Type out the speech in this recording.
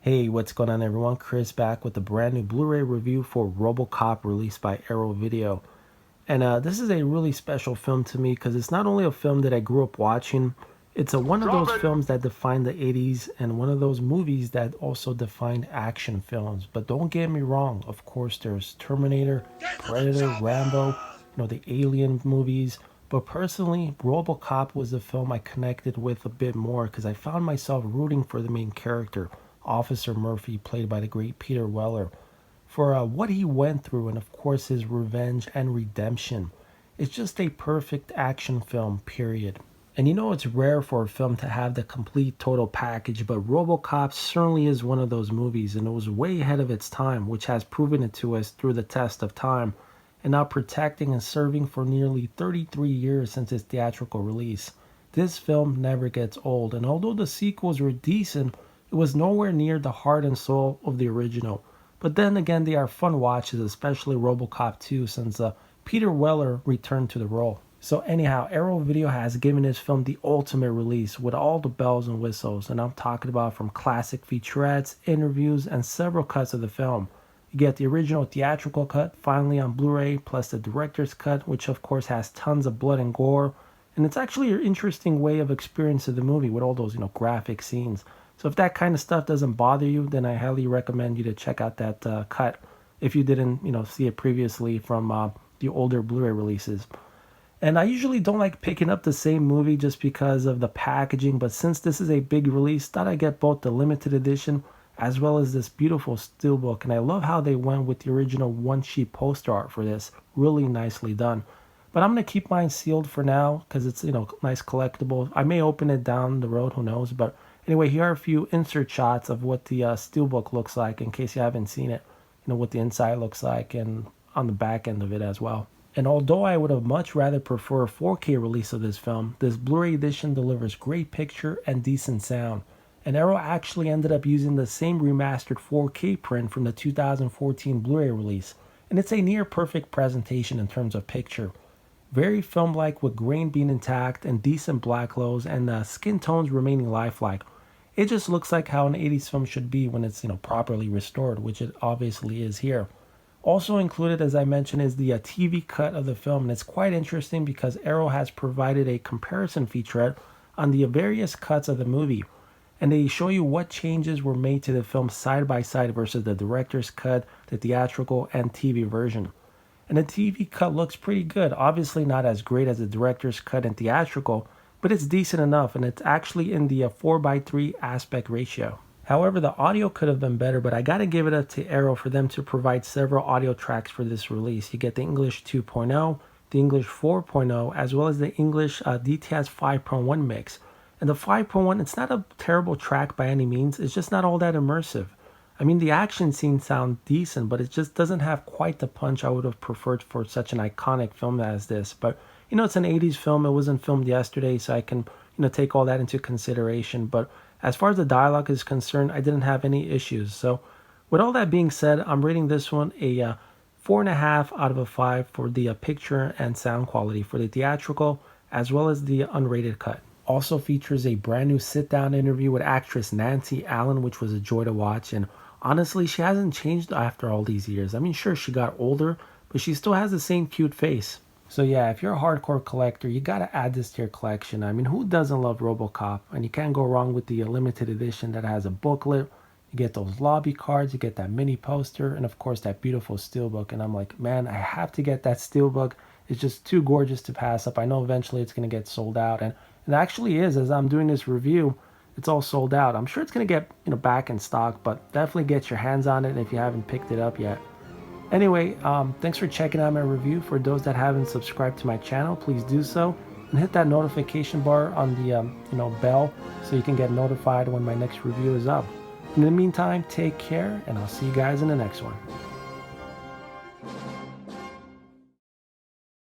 Hey, what's going on everyone? Chris back with a brand new Blu-ray review for RoboCop released by Arrow Video. And this is a really special film to me because it's not only a film that I grew up watching, it's one of those films that defined the 80s and one of those movies that also defined action films. But don't get me wrong, of course there's Terminator, Predator, Rambo, the Alien movies. But personally, RoboCop was the film I connected with a bit more because I found myself rooting for the main character, Officer Murphy, played by the great Peter Weller, for what he went through and, of course, his revenge and redemption. It's just a perfect action film, period. And it's rare for a film to have the complete total package, but RoboCop certainly is one of those movies, and it was way ahead of its time, which has proven it to us through the test of time, and now protecting and serving for nearly 33 years since its theatrical release. This film never gets old, and although the sequels were decent, it was nowhere near the heart and soul of the original. But then again, they are fun watches, especially RoboCop 2, since Peter Weller returned to the role. So anyhow, Arrow Video has given this film the ultimate release with all the bells and whistles, and I'm talking about from classic featurettes, interviews, and several cuts of the film. You get the original theatrical cut finally on Blu-ray, plus the director's cut, which of course has tons of blood and gore, and it's actually an interesting way of experiencing the movie with all those graphic scenes. So if that kind of stuff doesn't bother you, then I highly recommend you to check out that cut if you didn't see it previously from the older Blu-ray releases. And I usually don't like picking up the same movie just because of the packaging, but since this is a big release, thought I'd get both the limited edition as well as this beautiful steelbook. And I love how they went with the original one-sheet poster art for this. Really nicely done. But I'm going to keep mine sealed for now because it's, nice collectible. I may open it down the road, who knows. But anyway, here are a few insert shots of what the steelbook looks like in case you haven't seen it. What the inside looks like and on the back end of it as well. And although I would have much rather prefer a 4K release of this film, this Blu-ray edition delivers great picture and decent sound. And Arrow actually ended up using the same remastered 4K print from the 2014 Blu-ray release. And it's a near perfect presentation in terms of picture. Very film-like with grain being intact and decent black glows and skin tones remaining lifelike. It just looks like how an 80s film should be when it's properly restored, which it obviously is here. Also included, as I mentioned, is the TV cut of the film, and it's quite interesting because Arrow has provided a comparison featurette on the various cuts of the movie, and they show you what changes were made to the film side by side versus the director's cut, the theatrical, and TV version. And the TV cut looks pretty good, obviously not as great as the director's cut and theatrical, but it's decent enough, and it's actually in the 4:3 aspect ratio. However, the audio could have been better, but I gotta give it up to Arrow for them to provide several audio tracks for this release. You get the English 2.0, the English 4.0, as well as the English DTS 5.1 mix. And the 5.1, it's not a terrible track by any means, it's just not all that immersive. I mean, the action scenes sound decent, but it just doesn't have quite the punch I would have preferred for such an iconic film as this. But, it's an 80s film, it wasn't filmed yesterday, so I can, take all that into consideration. But as far as the dialogue is concerned, I didn't have any issues. So with all that being said, I'm rating this one a 4.5 out of 5 for the picture and sound quality for the theatrical as well as the unrated cut. Also features a brand new sit-down interview with actress Nancy Allen, which was a joy to watch. And honestly, she hasn't changed after all these years. I mean, sure, she got older, but she still has the same cute face. So yeah, if you're a hardcore collector, you gotta add this to your collection. I mean, who doesn't love RoboCop? And you can't go wrong with the limited edition that has a booklet. You get those lobby cards, you get that mini poster, and of course that beautiful steelbook. And I'm like, man, I have to get that steelbook. It's just too gorgeous to pass up. I know eventually it's gonna get sold out, and it actually is. As I'm doing this review, it's all sold out. I'm sure it's gonna get back in stock, but definitely get your hands on it if you haven't picked it up yet. Anyway, thanks for checking out my review. For those that haven't subscribed to my channel, please do so. And hit that notification bar on the bell so you can get notified when my next review is up. In the meantime, take care, and I'll see you guys in the next one.